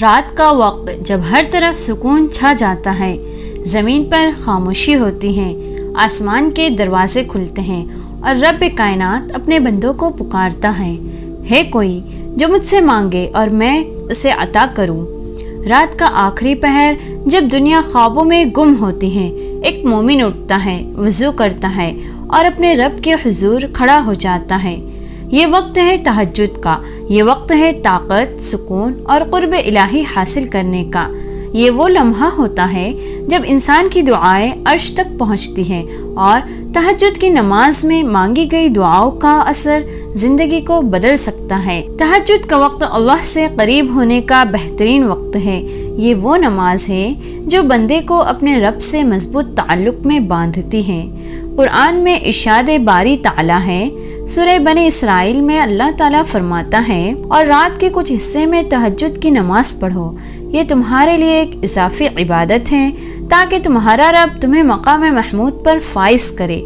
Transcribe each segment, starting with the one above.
رات کا وقت جب ہر طرف سکون چھا جاتا ہے، زمین پر خاموشی ہوتی ہے، آسمان کے دروازے کھلتے ہیں اور رب کائنات اپنے بندوں کو پکارتا ہے کوئی جو مجھ سے مانگے اور میں اسے عطا کروں۔ رات کا آخری پہر جب دنیا خوابوں میں گم ہوتی ہے، ایک مومن اٹھتا ہے، وضو کرتا ہے اور اپنے رب کے حضور کھڑا ہو جاتا ہے۔ یہ وقت ہے تہجد کا، یہ وقت ہے طاقت، سکون اور قرب الہی حاصل کرنے کا۔ یہ وہ لمحہ ہوتا ہے جب انسان کی دعائیں عرش تک پہنچتی ہیں اور تہجد کی نماز میں مانگی گئی دعاؤں کا اثر زندگی کو بدل سکتا ہے۔ تہجد کا وقت اللہ سے قریب ہونے کا بہترین وقت ہے۔ یہ وہ نماز ہے جو بندے کو اپنے رب سے مضبوط تعلق میں باندھتی ہے۔ قرآن میں ارشاد باری تعالیٰ ہے، سورہ بنی اسرائیل میں اللہ تعالیٰ فرماتا ہے، اور رات کے کچھ حصے میں تہجد کی نماز پڑھو، یہ تمہارے لیے ایک اضافی عبادت ہے تاکہ تمہارا رب تمہیں مقام محمود پر فائز کرے۔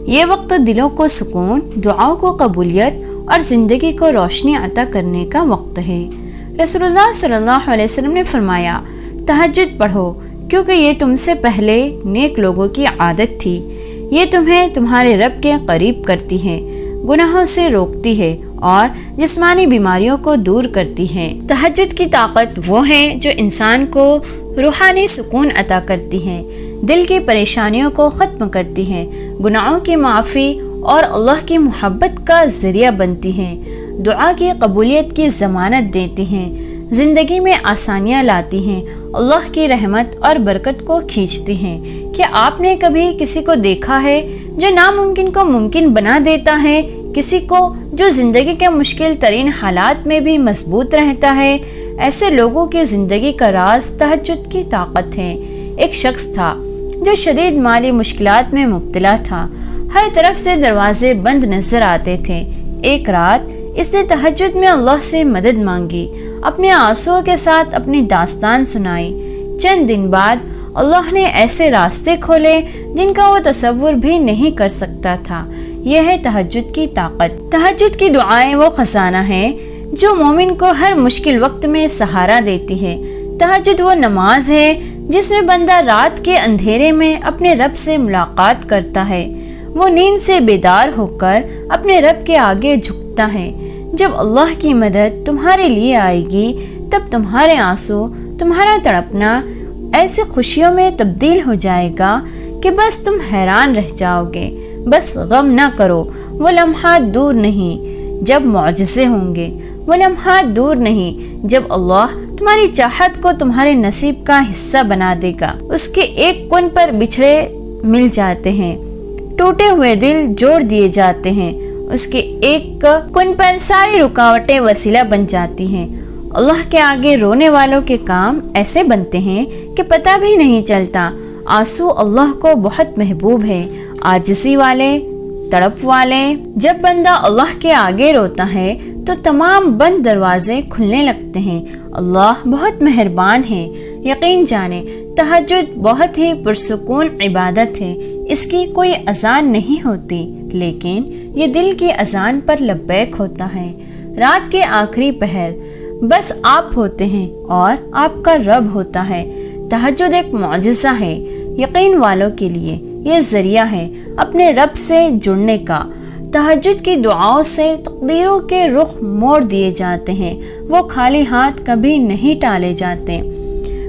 یہ وقت دلوں کو سکون، دعاؤں کو قبولیت اور زندگی کو روشنی عطا کرنے کا وقت ہے۔ رسول اللہ صلی اللہ علیہ وسلم نے فرمایا، تہجد پڑھو کیونکہ یہ تم سے پہلے نیک لوگوں کی عادت تھی، یہ تمہیں تمہارے رب کے قریب کرتی ہے، گناہوں سے روکتی ہے اور جسمانی بیماریوں کو دور کرتی ہے۔ تہجد کی طاقت وہ ہے جو انسان کو روحانی سکون عطا کرتی ہے، دل کی پریشانیوں کو ختم کرتی ہے، گناہوں کی معافی اور اللہ کی محبت کا ذریعہ بنتی ہے، دعا کی قبولیت کی ضمانت دیتی ہیں، زندگی میں آسانیاں لاتی ہیں، اللہ کی رحمت اور برکت کو کھینچتی ہیں۔ کیا آپ نے کبھی کسی کو دیکھا ہے جو ناممکن کو ممکن بنا دیتا ہے، کسی کو جو زندگی کے مشکل ترین حالات میں بھی مضبوط رہتا ہے؟ ایسے لوگوں کی زندگی کا راز تہجد کی طاقت ہے۔ ایک شخص تھا جو شدید مالی مشکلات میں مبتلا تھا، ہر طرف سے دروازے بند نظر آتے تھے۔ ایک رات اس نے تہجد میں اللہ سے مدد مانگی، اپنے آنسوؤں کے ساتھ اپنی داستان سنائی۔ چند دن بعد اللہ نے ایسے راستے کھولے جن کا وہ تصور بھی نہیں کر سکتا تھا۔ یہ ہے تہجد کی طاقت۔ تہجد کی دعائیں وہ خزانہ ہے جو مومن کو ہر مشکل وقت میں سہارا دیتی ہے۔ تہجد وہ نماز ہے جس میں بندہ رات کے اندھیرے میں اپنے رب سے ملاقات کرتا ہے، وہ نیند سے بیدار ہو کر اپنے رب کے آگے جھکتا ہے۔ جب اللہ کی مدد تمہارے لیے آئے گی تب تمہارے آنسو، تمہارا تڑپنا ایسے خوشیوں میں تبدیل ہو جائے گا کہ بس تم حیران رہ جاؤ گے۔ بس غم نہ کرو، وہ لمحات دور نہیں جب معجزے ہوں گے، وہ لمحات دور نہیں جب اللہ تمہاری چاہت کو تمہارے نصیب کا حصہ بنا دے گا۔ اس کے ایک کن پر بچھڑے مل جاتے ہیں، ٹوٹے ہوئے دل جوڑ دیے جاتے ہیں، اس کے ایک کن پر ساری رکاوٹیں وسیلہ بن جاتی ہیں۔ اللہ کے آگے رونے والوں کے کام ایسے بنتے ہیں کہ پتہ بھی نہیں چلتا۔ آنسو اللہ کو بہت محبوب ہے، عاجزی والے، تڑپ والے۔ جب بندہ اللہ کے آگے روتا ہے تو تمام بند دروازے کھلنے لگتے ہیں۔ اللہ بہت مہربان ہے۔ یقین جانیں تہجد بہت ہی پرسکون عبادت ہے۔ اس کی کوئی اذان نہیں ہوتی، لیکن یہ دل کی اذان پر لبیک ہوتا ہے۔ رات کے آخری پہر بس آپ ہوتے ہیں اور آپ کا رب ہوتا ہے۔ تہجد ایک معجزہ ہے یقین والوں کے لیے، یہ ذریعہ ہے اپنے رب سے جڑنے کا۔ تہجد کی دعاؤں سے تقدیروں کے رخ موڑ دیے جاتے ہیں، وہ خالی ہاتھ کبھی نہیں ٹالے جاتے،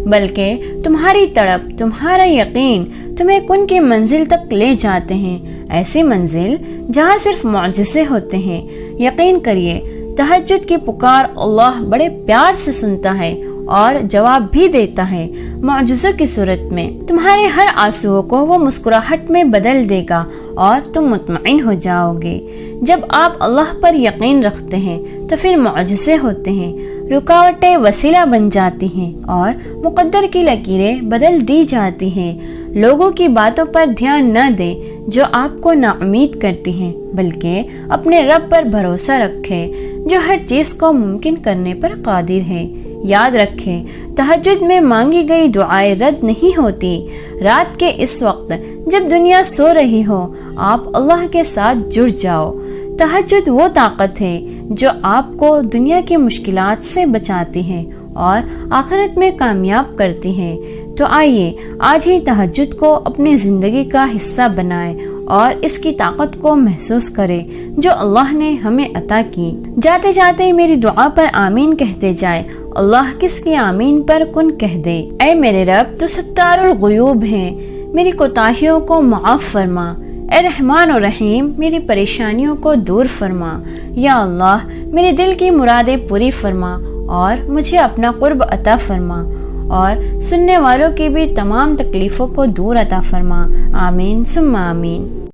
بلکہ تمہاری تڑپ، تمہارا یقین تمہیں کن کی منزل تک لے جاتے ہیں، ایسی منزل جہاں صرف معجزے ہوتے ہیں۔ یقین کریے تہجد کی پکار اللہ بڑے پیار سے سنتا ہے اور جواب بھی دیتا ہے، معجزوں کی صورت میں۔ تمہارے ہر آنسوؤں کو وہ مسکراہٹ میں بدل دے گا اور تم مطمئن ہو جاؤ گے۔ جب آپ اللہ پر یقین رکھتے ہیں تو پھر معجزے ہوتے ہیں، رکاوٹیں وسیلہ بن جاتی ہیں اور مقدر کی لکیریں بدل دی جاتی ہیں۔ لوگوں کی باتوں پر دھیان نہ دیں جو آپ کو ناامید کرتی ہیں، بلکہ اپنے رب پر بھروسہ رکھیں جو ہر چیز کو ممکن کرنے پر قادر ہے۔ یاد رکھیں تہجد میں مانگی گئی دعائیں رد نہیں ہوتی۔ رات کے اس وقت جب دنیا سو رہی ہو، آپ اللہ کے ساتھ جڑ جاؤ۔ تہجد وہ طاقت ہے جو آپ کو دنیا کی مشکلات سے بچاتی ہے اور آخرت میں کامیاب کرتی ہیں۔ تو آئیے آج ہی تہجد کو اپنی زندگی کا حصہ بنائیں اور اس کی طاقت کو محسوس کریں جو اللہ نے ہمیں عطا کی۔ جاتے جاتے میری دعا پر آمین کہتے جائے، اللہ کس کی آمین پر کن کہہ دے۔ اے میرے رب، تو ستار الغیوب ہیں، میری کوتاہیوں کو معاف فرما۔ اے رحمان و رحیم، میری پریشانیوں کو دور فرما۔ یا اللہ، میرے دل کی مرادیں پوری فرما اور مجھے اپنا قرب عطا فرما، اور سننے والوں کی بھی تمام تکلیفوں کو دور عطا فرما۔ آمین ثم آمین۔